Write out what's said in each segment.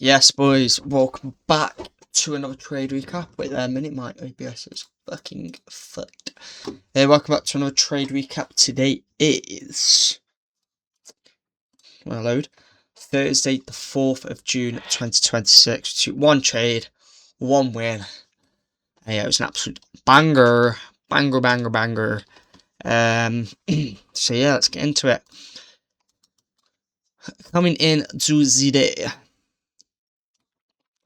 Yes, boys, welcome back to another trade recap. Wait there a minute, my OBS is fucking fucked. Welcome back to another trade recap. Today is, well, load, Thursday the 4th of June 2026. One trade, one win. Yeah, it was an absolute banger. Banger. So yeah, let's get into it. Coming in to the day.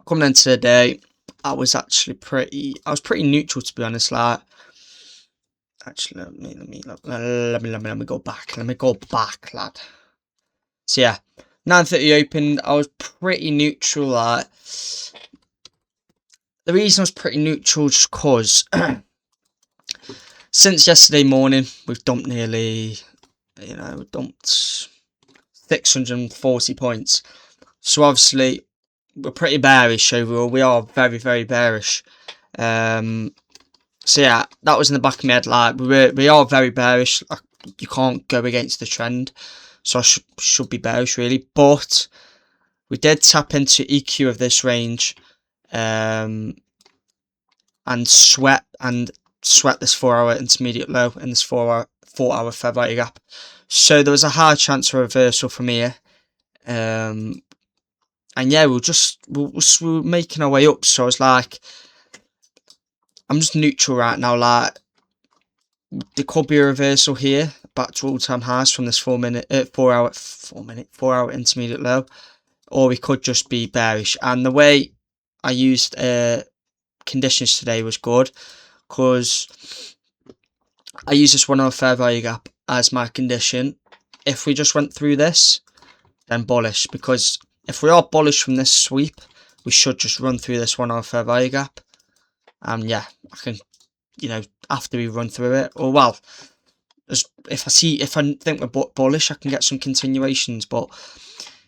Coming into the day, I was pretty neutral, to be honest. Like, actually, let me go back. Let me go back, lad. So yeah, 9:30 opened. I was pretty neutral. Like, the reason I was pretty neutral is because since yesterday morning, we've dumped nearly, we dumped 640 points. So obviously, we're pretty bearish overall. We are very bearish. So yeah, that was in the back of my head. Like, we are very bearish. You can't go against the trend, so I should be bearish really. But we did tap into EQ of this range, and sweat this 4-hour intermediate low and this 4-hour fair value gap. So there was a high chance of reversal from here. And yeah, we were making our way up. So I was like, I'm just neutral right now. Like, there could be a reversal here back to all-time highs from this 4-hour intermediate low, or we could just be bearish. And the way I used conditions today was good, because I used this 1-hour fair value gap as my condition. If we just went through this, then bullish, because if we are bullish from this sweep, we should just run through this 1-hour fair value gap. And yeah, I can, after we run through it, or well, if I think we're bullish, I can get some continuations. But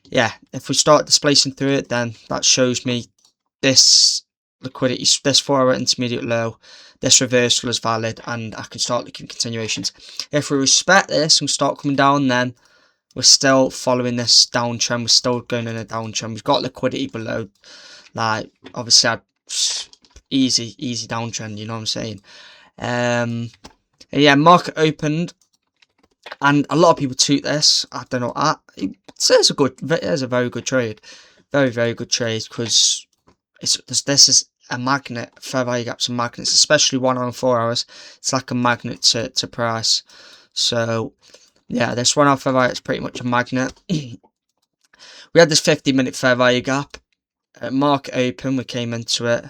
yeah, if we start displacing through it, then that shows me this liquidity, this 4-hour intermediate low, this reversal is valid, and I can start looking continuations. If we respect this and start coming down, then we're still following this downtrend. We're still going in a downtrend. We've got liquidity below. Like, obviously, easy downtrend. You know what I'm saying? Yeah, market opened, and a lot of people toot this. I don't know. It's a very good trade, very good trade, because this is a magnet. Fair value gaps are magnets, especially 1 hour and 4 hours. It's like a magnet to price. So yeah, this 1 hour fair value is pretty much a magnet. We had this 50-minute fair value gap. At market open, we came into it.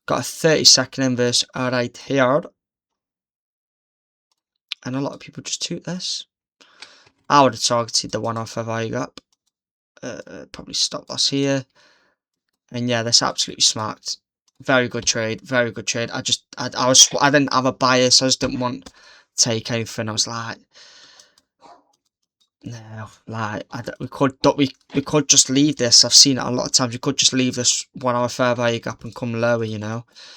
Got a 30-second inverse right here. And a lot of people just toot this. I would have targeted the 1 hour fair value gap. Probably stop loss here. And yeah, this absolutely smacked. Very good trade. I didn't have a bias. I just didn't want to take anything. I was like, no, like, we could just leave this. I've seen it a lot of times. We could just leave this 1 hour fair value gap and come lower,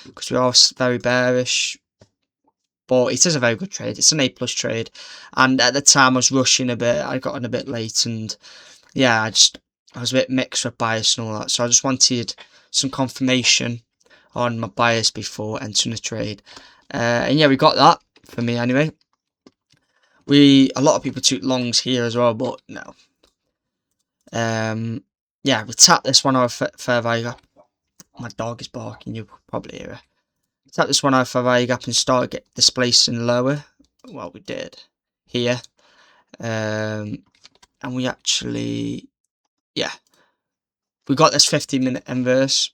because we are very bearish. But it is a very good trade. It's an A+ trade. And at the time, I was rushing a bit. I got in a bit late, and yeah, I was a bit mixed with bias and all that. So I just wanted some confirmation on my bias before entering the trade. And yeah, we got that, for me anyway. A lot of people took longs here as well, but no. Yeah, we tapped this 1 hour fair value gap. My dog is barking, you probably hear it. We tapped this 1 hour fair value gap and started displacing lower. Well, we did here. And we actually, yeah, we got this 15-minute inverse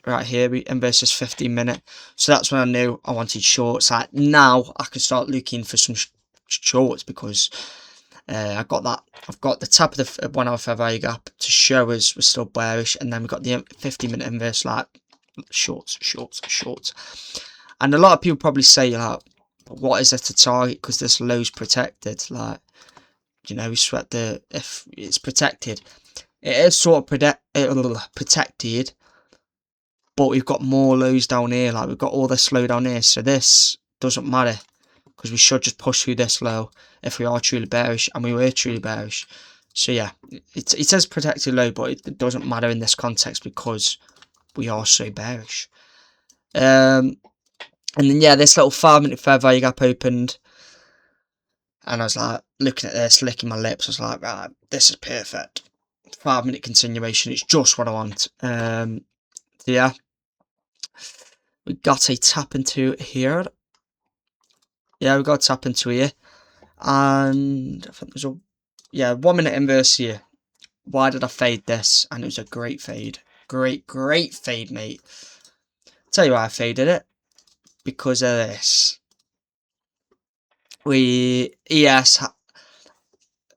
right here. We inverse this 15-minute. So that's when I knew I wanted shorts. Like, now I can start looking for some shorts, because I've got the top of the 1 hour fair value gap to show us we're still bearish, and then we've got the 15-minute inverse, like shorts. And a lot of people probably say, like, what is it to target, because this low's protected? Like, we sweat if it's protected, it is sort of protected, but we've got more lows down here. Like, we've got all this low down here, so this doesn't matter, because we should just push through this low if we are truly bearish, and we were truly bearish. So yeah, it says protected low, but it doesn't matter in this context because we are so bearish. And then yeah, this little 5-minute fair value gap opened, and I was like looking at this, licking my lips. I was like, right, this is perfect. 5-minute continuation. It's just what I want. So yeah, we got a tap into here. Yeah, we got a tap into here, and I think there's a 1 minute inverse here. Why did I fade this? And it was a great fade. Great fade, mate. Tell you why I faded it. Because of this. ES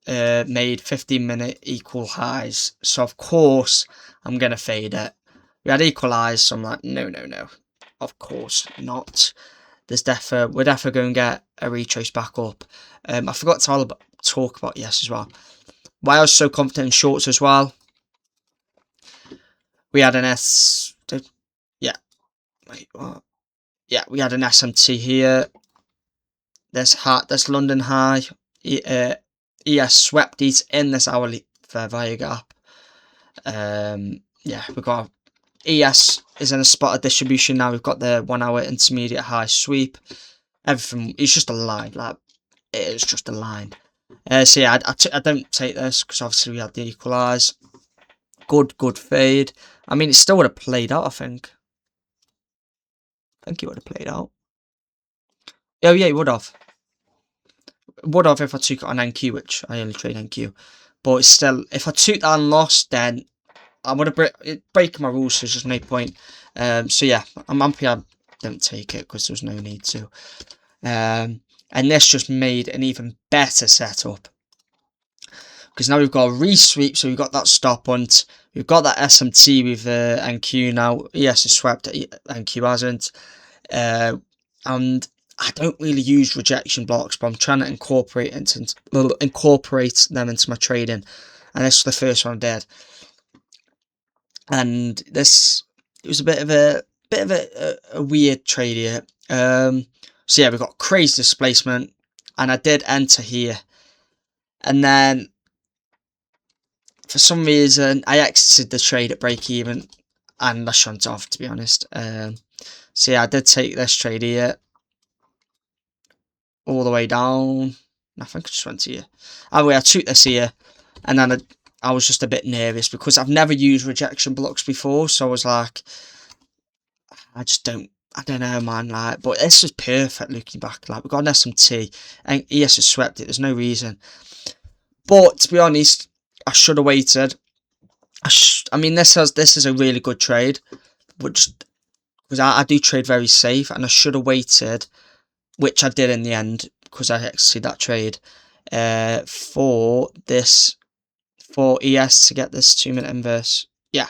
made 15-minute equal highs. So, of course, I'm going to fade it. We had equal highs, so I'm like, no. Of course not. We're definitely going to get a retrace back up. I forgot to talk about ES as well. Why I was so confident in shorts as well. We had an we had an SMT here. This London high. ES swept these in this hourly fair value gap. We got ES is in a spotted distribution now. We've got the 1 hour intermediate high sweep. Everything, it's just a line. Like, it is just a line. So yeah, I don't take this because obviously we had the equalize. Good fade. I mean, it still would have played out, I think. I think it would have played out. Oh yeah, it would have. Would have if I took it on NQ, which I only trade NQ. But it's still, if I took that and lost, then I would have breaking my rules, so there's just no point. So yeah, I'm happy I don't take it because there's no need to. And this just made an even better setup. Because now we've got a re-sweep, so we've got that stop hunt. We've got that SMT with NQ now. ES is swept, NQ hasn't. And I don't really use rejection blocks, but I'm trying to incorporate them into my trading. And this is the first one I did. And it was a bit of a weird trade here. So yeah, we've got crazy displacement, and I did enter here, and then for some reason I exited the trade at break even, and I shunt off, to be honest. So yeah, I did take this trade here all the way down. I think I just went to here. Anyway, I took this here, and then I was just a bit nervous because I've never used rejection blocks before, so I was like, I don't know, man. Like, but this is perfect looking back. Like, we got an SMT, and ES has swept it. There's no reason. But to be honest, I should have waited. I mean, this is a really good trade, but just because I do trade very safe, and I should have waited, which I did in the end because I exited that trade for ES to get this 2-minute inverse. Yeah,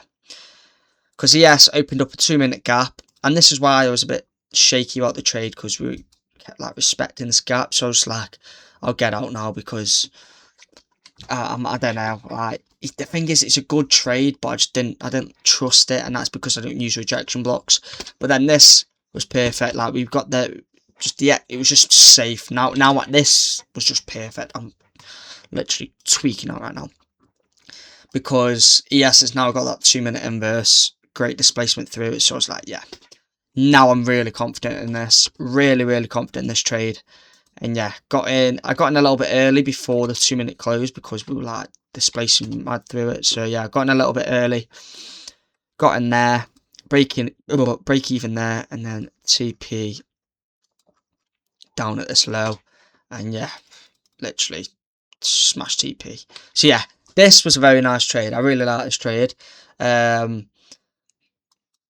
because ES opened up a 2-minute gap, and this is why I was a bit shaky about the trade, because we kept like respecting this gap. So I was like, I'll get out now because I don't know. Like, the thing is, it's a good trade, but I didn't trust it, and that's because I don't use rejection blocks. But then this was perfect. Like, we've got it was just safe. Now this was just perfect. I'm literally tweaking out right now because ES has now got that 2-minute inverse, great displacement through it. So I was like, yeah, now I'm really confident in this. Really confident in this trade. And yeah, I got in a little bit early before the 2-minute close because we were like displacing mad through it. So yeah, I got in a little bit early, got in there, break even there, and then TP down at this low, and yeah, literally smash TP. So yeah, this was a very nice trade. I really like this trade. I'm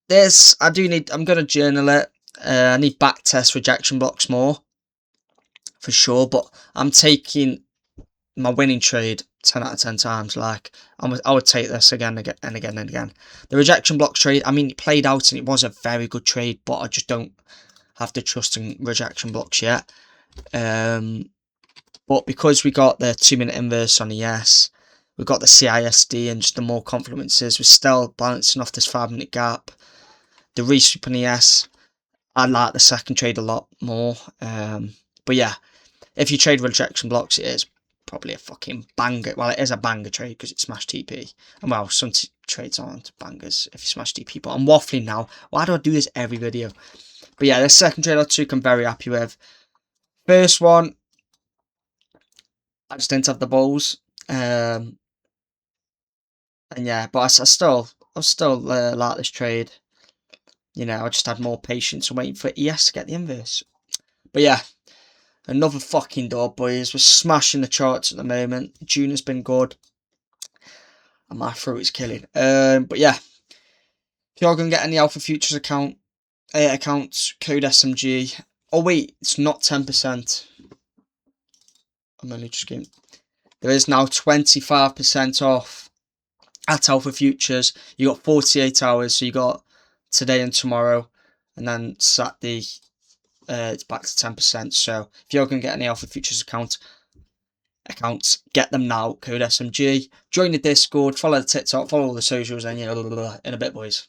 gonna journal it. I need back test rejection blocks more for sure, but I'm taking my winning trade 10 out of 10 times. Like, I would take this again and again. The rejection block trade, I mean, it played out and it was a very good trade, but I just don't have to trust in rejection blocks yet. But because we got the 2-minute inverse on ES, we've got the CISD and just the more confluences, we're still balancing off this 5-minute gap. The resweep on ES, I like the second trade a lot more. But yeah, if you trade rejection blocks, it is probably a fucking banger. Well, it is a banger trade because it's smash TP. And well, some trades aren't bangers if you smash TP. But I'm waffling now. Why do I do this every video? But yeah, the second trade I took, I'm very happy with. First one, I just didn't have the balls. And yeah, but I still like this trade. You know, I just had more patience and waiting for ES to get the inverse. But yeah, another fucking dog, boys. We're smashing the charts at the moment. June has been good. And my throat is killing. But yeah, if you're going to get any Alpha Futures accounts, code SMG. Oh wait, it's not 10%. I'm only just kidding. There is now 25% off at Alpha Futures. You got 48 hours, so you got today and tomorrow, and then Saturday it's back to 10%. So if you're going to get any Alpha Futures accounts, get them now. Code SMG. Join the Discord, follow the TikTok, follow all the socials, and in a bit, boys.